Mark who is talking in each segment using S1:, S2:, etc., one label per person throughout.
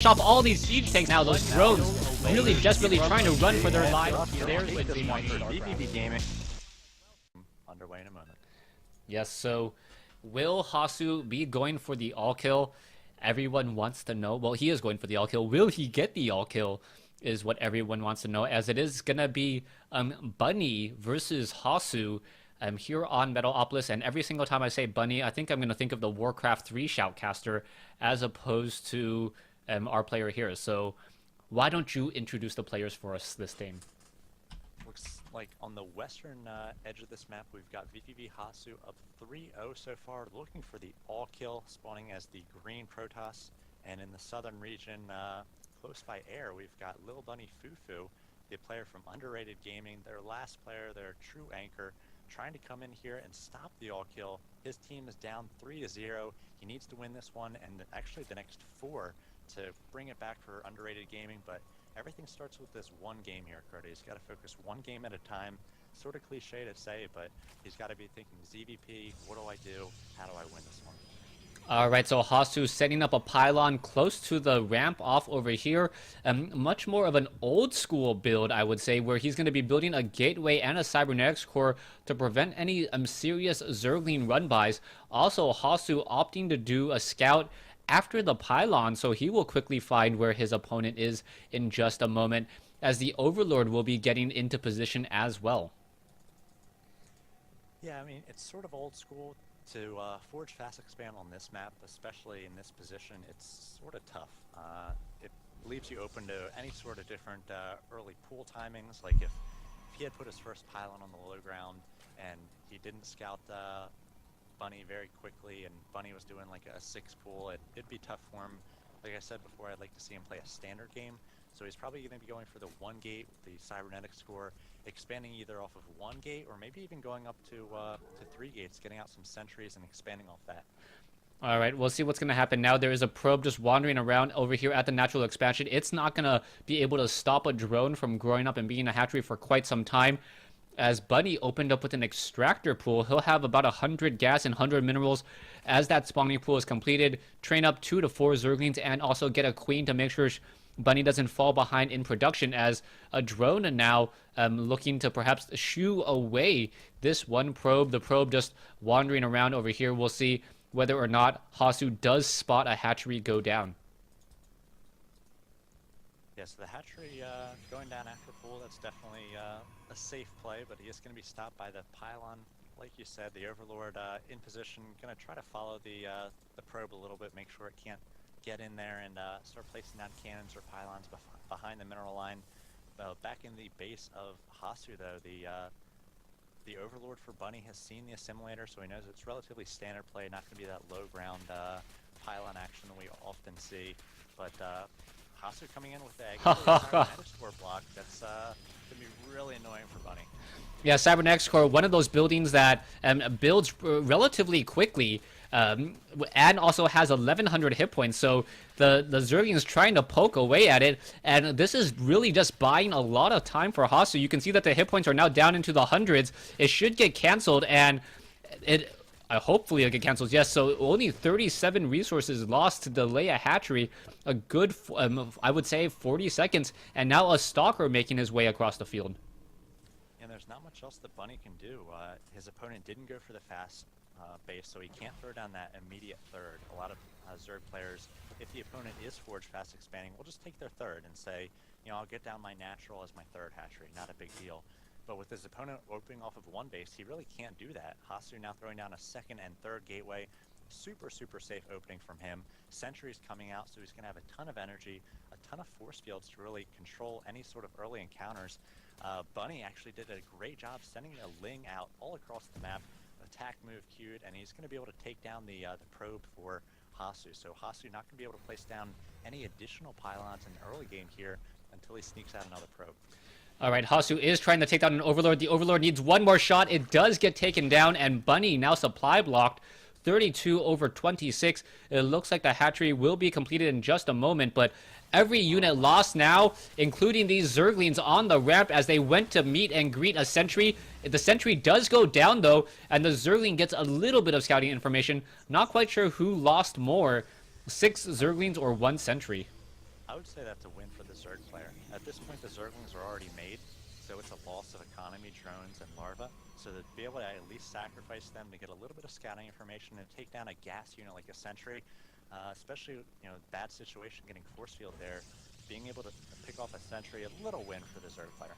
S1: off all these siege tanks now. Those drones really desperately trying to run for their lives. There's Wednesday Night
S2: vVv Gaming. Underway in a moment.
S1: Yes, so will Hasuu be going for the all kill? Everyone wants to know. Well, he is going for the all kill. Will he get the all kill? Is what everyone wants to know, as it is gonna be Bunny versus Hasuu here on Metalopolis. And every single time I say Bunny, I think I'm gonna think of the Warcraft 3 shoutcaster as opposed to our player here. So why don't you introduce the players for us this game?
S2: Looks like on the western edge of this map, we've got vVv Hasuu up 3-0 so far, looking for the all kill, spawning as the green Protoss. And in the southern region, close by air, we've got LiLBunnyFuFu, the player from Underrated Gaming, their last player, their true anchor, trying to come in here and stop the all kill. His team is down 3-0. He needs to win this one and actually the next 4 to bring it back for Underrated Gaming, but everything starts with this one game here, Cody. He's got to focus one game at a time. Sort of cliche to say, but he's got to be thinking ZVP, what do I do? How do I win this one?
S1: Alright, so Hasuu setting up a pylon close to the ramp off over here. Much more of an old school build, I would say, where he's going to be building a gateway and a cybernetics core to prevent any serious Zergling run-bys. Also, Hasuu opting to do a scout after the pylon, so he will quickly find where his opponent is in just a moment, as the Overlord will be getting into position as well.
S2: Yeah, I mean, it's sort of old school to forge fast expand on this map, especially in this position. It's sort of tough. It leaves you open to any sort of different early pool timings. Like if he had put his first pylon on the low ground and he didn't scout Bunny very quickly, and Bunny was doing like a 6 pool, it'd be tough for him. Like I said before, I'd like to see him play a standard game. So he's probably going to be going for the 1 gate with the cybernetics core, expanding either off of 1 gate or maybe even going up to 3 gates, getting out some sentries and expanding off that.
S1: All right, we'll see what's going to happen now. There is a probe just wandering around over here at the natural expansion. It's not going to be able to stop a drone from growing up and being a hatchery for quite some time. As Bunny opened up with an extractor pool, he'll have about 100 gas and 100 minerals as that spawning pool is completed. Train up 2 to 4 Zerglings and also get a queen to make sure Bunny doesn't fall behind in production, as a drone now looking to perhaps shoo away this one probe. The probe just wandering around over here. We'll see whether or not Hasuu does spot a hatchery go down.
S2: Yes, the hatchery going down after pool, that's definitely a safe play, but he is going to be stopped by the pylon. Like you said, the Overlord in position, going to try to follow the probe a little bit, make sure it can't get in there and start placing down cannons or pylons behind the mineral line. Back in the base of Hasuu, though, the Overlord for Bunny has seen the assimilator, so he knows it's relatively standard play, not going to be that low ground pylon action that we often see. But Hasuu coming in with the score block, that's going to be really annoying for Bunny.
S1: Yeah, Cybernetics Core, one of those buildings that builds relatively quickly, and also has 1100 hit points, so the Zergling's trying to poke away at it, and this is really just buying a lot of time for Hasuu. You can see that the hit points are now down into the hundreds. It should get cancelled, and hopefully it'll get cancelled, yes. So only 37 resources lost to delay a hatchery, a good, I would say, 40 seconds, and now a Stalker making his way across the field.
S2: And there's not much else that Bunny can do. His opponent didn't go for the fast base, so he can't throw down that immediate third. A lot of Zerg players, if the opponent is forge fast expanding, will just take their third and say, you know, I'll get down my natural as my third hatchery, not a big deal. But with his opponent opening off of 1 base, he really can't do that. Hasuu now throwing down a 2nd and 3rd gateway. Super, super safe opening from him. Sentry's coming out, so he's going to have a ton of energy, a ton of force fields to really control any sort of early encounters. Bunny actually did a great job sending a Ling out all across the map. Attack move queued, and he's going to be able to take down the probe for Hasuu. So Hasuu not going to be able to place down any additional pylons in the early game here until he sneaks out another probe.
S1: All right, Hasuu is trying to take down an Overlord. The Overlord needs one more shot. It does get taken down, and Bunny now supply blocked. 32 over 26. It looks like the hatchery will be completed in just a moment, but every unit lost now, including these Zerglings on the ramp as they went to meet and greet a sentry. The sentry does go down, though, and the Zergling gets a little bit of scouting information. Not quite sure who lost more, 6 Zerglings or 1 sentry.
S2: I would say that's a win for the Zerg player. At this point, the Zerglings are already made, so it's a loss of economy, drones, and larva. So to be able to at least sacrifice them to get a little bit of scouting information and take down a gas unit like a sentry, especially, you know, bad situation getting force field there, being able to pick off a sentry, a little win for the Zerg player.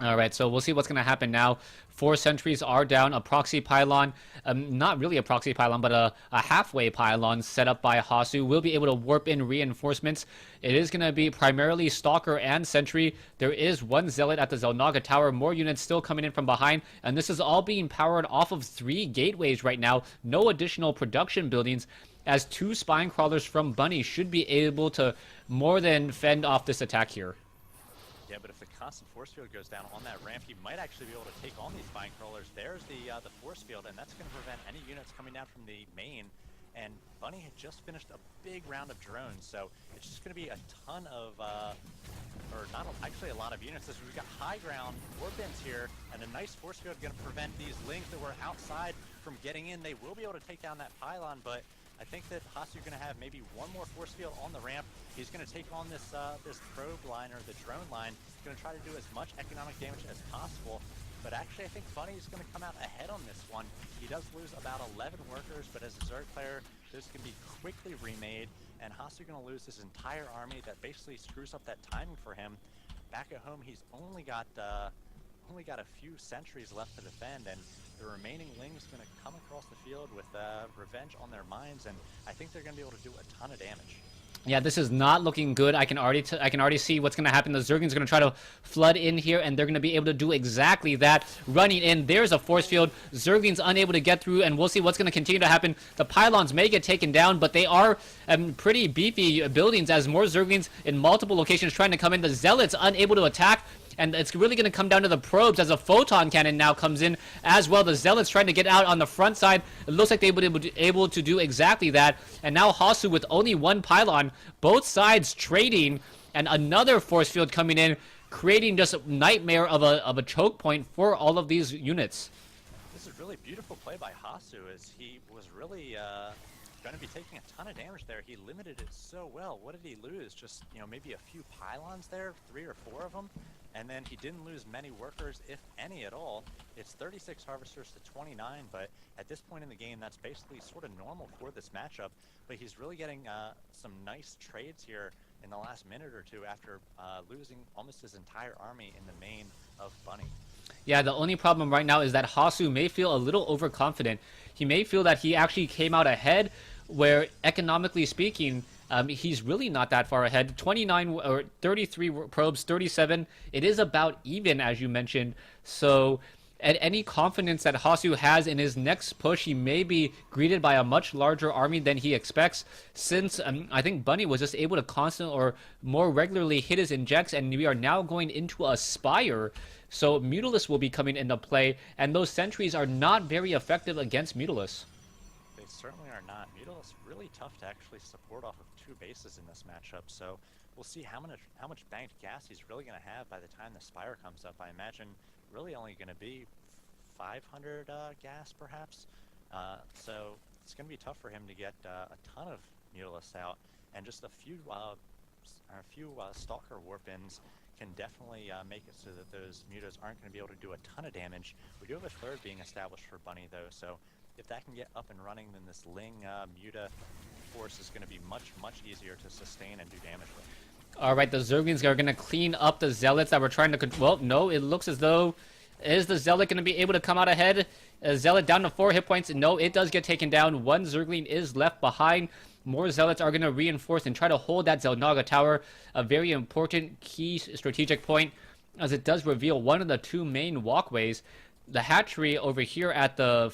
S1: All right, so we'll see what's going to happen now. 4 sentries are down. A proxy pylon, not really a proxy pylon, but a halfway pylon set up by Hasuu will be able to warp in reinforcements. It is going to be primarily Stalker and Sentry. There is 1 Zealot at the Xel'Naga Tower. More units still coming in from behind, and this is all being powered off of 3 gateways right now. No additional production buildings, as 2 spine crawlers from Bunny should be able to more than fend off this attack here.
S2: Yeah, but if the constant force field goes down on that ramp, he might actually be able to take on these spine crawlers. There's the force field, and that's going to prevent any units coming down from the main. And Bunny had just finished a big round of drones, so it's just going to be a ton of, actually a lot of units. We've got high ground warp-ins here, and a nice force field going to prevent these lings that were outside from getting in. They will be able to take down that pylon, but I think that Hasuu going to have maybe 1 more force field on the ramp. He's going to take on this this probe line, or the drone line. He's going to try to do as much economic damage as possible. But actually, I think Bunny's going to come out ahead on this one. He does lose about 11 workers, but as a Zerg player, this can be quickly remade. And Hasuu going to lose his entire army. That basically screws up that timing for him. Back at home, he's only got a few sentries left to defend, and the remaining lings going to come across the field with revenge on their minds, and I think they're going to be able to do a ton of damage.
S1: Yeah, this is not looking good. I can already see what's going to happen. The Zerglings are going to try to flood in here, and they're going to be able to do exactly that. Running in, there's a force field. Zerglings unable to get through, and we'll see what's going to continue to happen. The pylons may get taken down, but they are pretty beefy buildings, as more Zerglings in multiple locations trying to come in. The Zealots unable to attack. And it's really going to come down to the probes, as a photon cannon now comes in as well. The Zealots trying to get out on the front side. It looks like they were able to do exactly that. And now Hasuu with only 1 pylon. Both sides trading, and another force field coming in, creating just a nightmare of a choke point for all of these units.
S2: This is really beautiful play by Hasuu, as he was really going to be taking a ton of damage there. He limited it so well. What did he lose? Just, you know, maybe a few pylons there, 3 or 4 of them. And then he didn't lose many workers, if any at all. It's 36 harvesters to 29, but at this point in the game, that's basically sort of normal for this matchup. But he's really getting some nice trades here in the last minute or two after losing almost his entire army in the main of Bunny.
S1: Yeah, the only problem right now is that Hasuu may feel a little overconfident. He may feel that he actually came out ahead, where economically speaking, he's really not that far ahead. 29 or 33 probes, 37. It is about even, as you mentioned. So at any confidence that Hasuu has in his next push, he may be greeted by a much larger army than he expects, since I think Bunny was just able to constantly or more regularly hit his injects, and we are now going into a Spire. So Mutalisk will be coming into play, and those sentries are not very effective against Mutalisk.
S2: They certainly are not. Mutalisk really tough to actually support off of 2 bases in this matchup, so we'll see how much banked gas he's really going to have by the time the Spire comes up. I imagine really only going to be 500 gas, perhaps. So it's going to be tough for him to get a ton of Mutalisks out, and just a few Stalker warp-ins can definitely make it so that those Mutas aren't going to be able to do a ton of damage. We do have a third being established for Bunny, though, so if that can get up and running, then this Ling Muta force is going to be much, much easier to sustain and do damage with.
S1: All right, the Zerglings are going to clean up the Zealots that were trying to well, no, it looks as though, is the Zealot going to be able to come out ahead? Zealot down to 4 hit points. No, it does get taken down. 1 Zergling is left behind. More Zealots are going to reinforce and try to hold that Xel'Naga Tower. A very important key strategic point, as it does reveal one of the 2 main walkways. The hatchery over here at the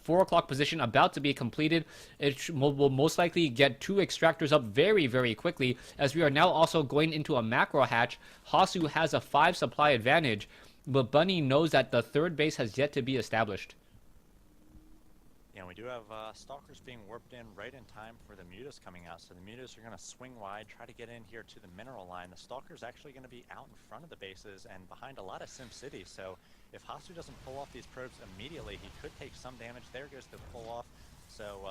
S1: 4 o'clock position, about to be completed. It will most likely get 2 extractors up very, very quickly, as we are now also going into a macro hatch. Hasuu has a 5 supply advantage, but Bunny knows that the 3rd base has yet to be established.
S2: Yeah, we do have Stalkers being warped in right in time for the Mutas coming out, so the Mutas are going to swing wide, try to get in here to the mineral line. The Stalkers actually going to be out in front of the bases and behind a lot of SimCity, so if Hasuu doesn't pull off these probes immediately, he could take some damage. There goes the pull off, so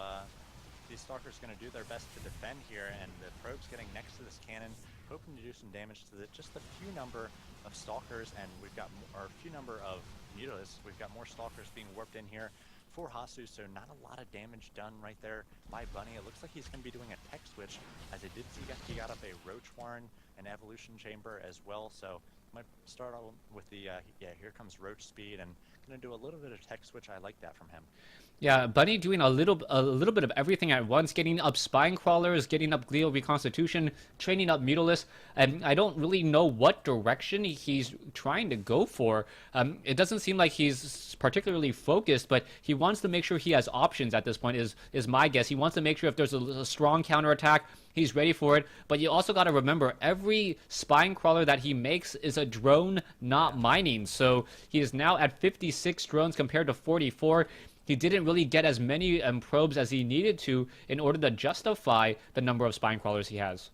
S2: these Stalkers going to do their best to defend here, and the Probe's getting next to this cannon, hoping to do some damage to just a few number of Stalkers, and we've got a few number of Mutalisks. We've got more Stalkers being warped in here for Hasuu, so not a lot of damage done right there by Bunny. It looks like he's going to be doing a tech switch, as I did see he got up a Roach Warren, an Evolution Chamber as well, so might start out with the, yeah, here comes Roach Speed, and going to do a little bit of tech switch. I like that from him.
S1: Yeah, Bunny doing a little bit of everything at once, getting up Spine Crawlers, getting up Glial Reconstitution, training up Mutalisks, and I don't really know what direction he's trying to go for. It doesn't seem like he's particularly focused, but he wants to make sure he has options at this point, is my guess. He wants to make sure if there's a strong counterattack, he's ready for it. But you also got to remember, every Spine Crawler that he makes is a drone, not mining. So he is now at 56 drones compared to 44. He didn't really get as many probes as he needed to in order to justify the number of Spine Crawlers he has.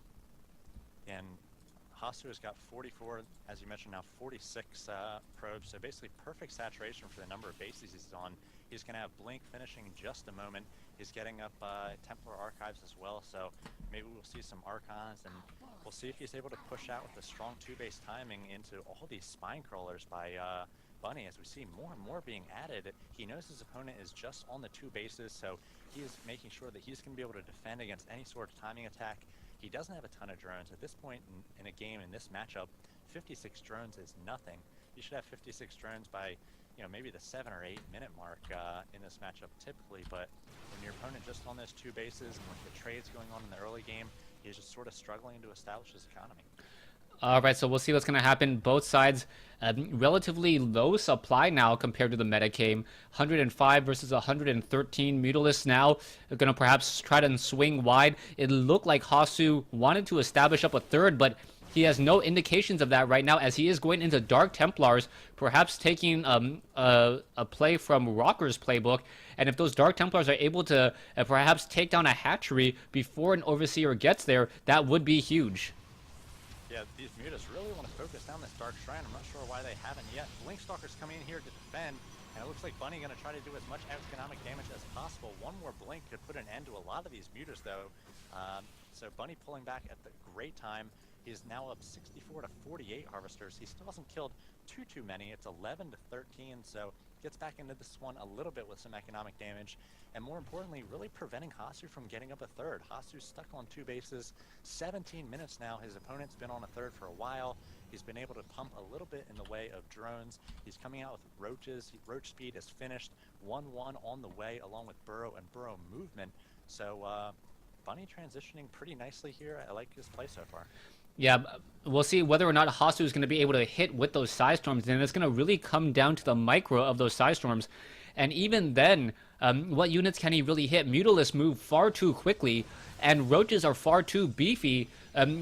S2: And Hasuu has got 44, as you mentioned, now 46 probes, so basically perfect saturation for the number of bases he's on. He's going to have Blink finishing in just a moment. He's getting up Templar Archives as well, so maybe we'll see some Archons, and we'll see if he's able to push out with a strong 2-base timing into all these Spine Crawlers by Bunny, as we see more and more being added. He knows his opponent is just on the 2 bases, so he is making sure that he's going to be able to defend against any sort of timing attack. He doesn't have a ton of drones. At this point in a game, in this matchup, 56 drones is nothing. You should have 56 drones by, you know, maybe the 7 or 8 minute mark in this matchup typically, but when your opponent just on those 2 bases and with the trades going on in the early game, he's just sort of struggling to establish his economy.
S1: All right, so we'll see what's going to happen. Both sides, relatively low supply now compared to the meta game. 105 versus 113. Mutalisks now are going to perhaps try to swing wide. It looked like Hasuu wanted to establish up a third, but he has no indications of that right now, as he is going into Dark Templars, perhaps taking a play from Rocker's playbook. And if those Dark Templars are able to perhaps take down a hatchery before an Overseer gets there, that would be huge.
S2: Yeah, these Mutas really want to focus down this Dark Shrine. I'm not sure why they haven't yet. Blink Stalker's coming in here to defend, and it looks like Bunny going to try to do as much economic damage as possible. One more Blink could put an end to a lot of these Mutas, though. So Bunny pulling back at the great time. He's now up 64 to 48 Harvesters. He still hasn't killed too many. It's 11 to 13, so gets back into this one a little bit with some economic damage, and more importantly, really preventing Hasuu from getting up a third. Hasu's stuck on 2 bases, 17 minutes now. His opponent's been on a third for a while. He's been able to pump a little bit in the way of drones. He's coming out with roaches. Roach Speed is finished, 1-1 on the way, along with Burrow and Burrow movement. So Bunny transitioning pretty nicely here. I like his play so far.
S1: Yeah, we'll see whether or not Hasuu is going to be able to hit with those Psy Storms, and it's going to really come down to the micro of those Psy Storms. And even then, what units can he really hit? Mutalisks move far too quickly, and Roaches are far too beefy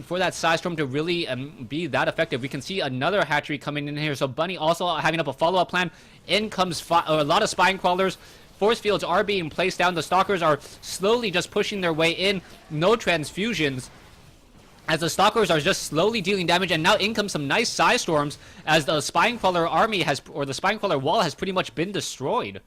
S1: for that Psy Storm to really be that effective. We can see another hatchery coming in here, so Bunny also having up a follow-up plan. In comes a lot of Spine Crawlers. Force fields are being placed down. The Stalkers are slowly just pushing their way in. No transfusions, as the Stalkers are just slowly dealing damage, and now in comes some nice Psy Storms, as the Spine Crawler army has, or the Spine Crawler wall has pretty much been destroyed.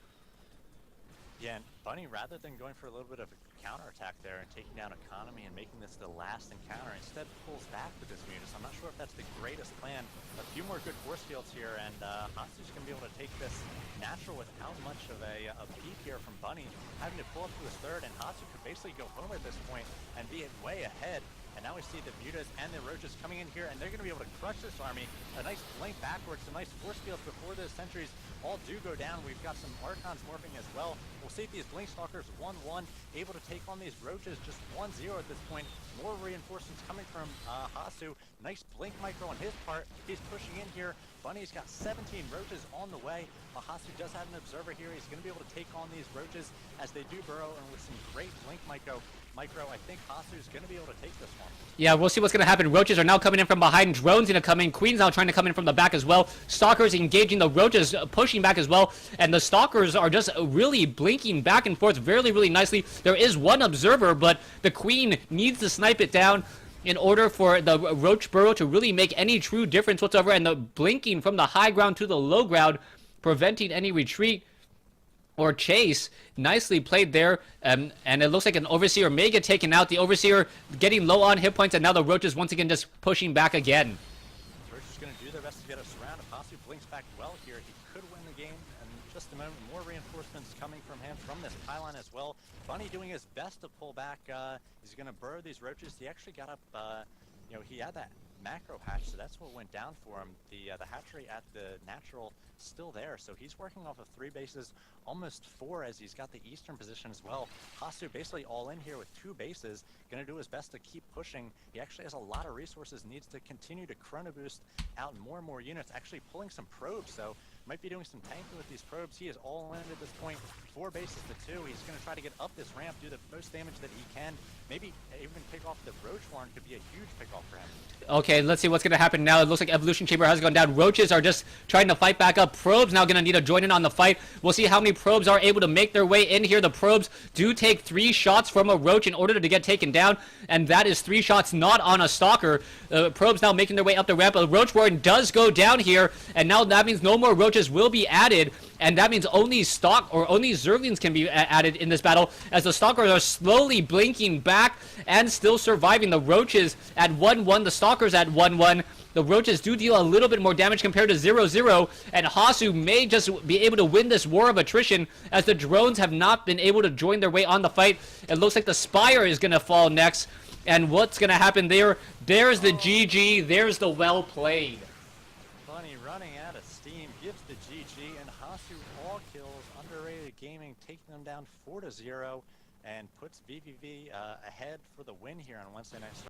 S2: Yeah, and Bunny, rather than going for a little bit of a counterattack there and taking down economy and making this the last encounter, instead pulls back with this Mutas. I'm not sure if that's the greatest plan. A few more good force fields here, and Hasu's going to be able to take this natural without much of a peak here from Bunny, having to pull up to his third, and Hasuu could basically go home at this point and be way ahead. And now we see the Mutas and the Roaches coming in here, and they're going to be able to crush this army. A nice blink backwards, some nice force fields before those sentries all do go down. We've got some Archons morphing as well. We'll see if these Blink Stalkers 1-1, able to take on these Roaches just 1-0 at this point. More reinforcements coming from Hasuu. Nice blink micro on his part. He's pushing in here. Bunny's got 17 Roaches on the way. Hasuu does have an observer here. He's going to be able to take on these Roaches as they do burrow, and with some great blink micro, I think Hasu's going to be able to take this one.
S1: Yeah, we'll see what's going to happen. Roaches are now coming in from behind. Drones going to come in. Queen's now trying to come in from the back as well. Stalkers engaging the Roaches, pushing back as well. And the Stalkers are just really blinking back and forth really, really nicely. There is one observer, but the Queen needs to snipe it down in order for the Roach burrow to really make any true difference whatsoever. And the blinking from the high ground to the low ground, preventing any retreat. or chase. Nicely played there, and it looks like an Overseer may get taken out. The Overseer getting low on hit points, and now the Roaches once again just pushing back again.
S2: Roach is going to do their best to get us around. If Hasuu blinks back well here, he could win the game. And just a moment, more reinforcements coming from him from this pylon as well. Bunny doing his best to pull back. He's going to burrow these Roaches. He actually got up, he had that macro hatch, so that's what went down for him. The hatchery at the natural still there, so he's working off of 3 bases, almost 4, as he's got the eastern position as well. Hasuu basically all in here with 2 bases, gonna do his best to keep pushing. He actually has a lot of resources, needs to continue to chrono boost out more and more units, actually pulling some probes, so might be doing some tanking with these probes. He is all in at this point, 4 bases to 2. He's gonna try to get up this ramp, do the most damage that he can. Maybe even pick off the Roach Warren could be a huge pickoff for him.
S1: Okay, let's see what's going to happen now. It looks like Evolution Chamber has gone down. Roaches are just trying to fight back up. Probes now going to need to join in on the fight. We'll see how many probes are able to make their way in here. The probes do take 3 shots from a Roach in order to get taken down, and that is 3 shots not on a Stalker. Probes now making their way up the ramp. A Roach Warren does go down here, and now that means no more Roaches will be added, and that means only only Zerglings can be added in this battle, as the Stalkers are slowly blinking back and still surviving. The Roaches at 1-1, the Stalkers at 1-1. The Roaches do deal a little bit more damage compared to 0-0, and Hasuu may just be able to win this war of attrition, as the drones have not been able to join their way on the fight. It looks like the Spire is going to fall next, and what's going to happen there? There's the GG, there's the well played.
S2: Bunny running out of steam, gives the GG, and Hasuu all kills. Underrated Gaming taking them down 4-0, and puts vVv ahead for the win here on Wednesday Night Starcraft.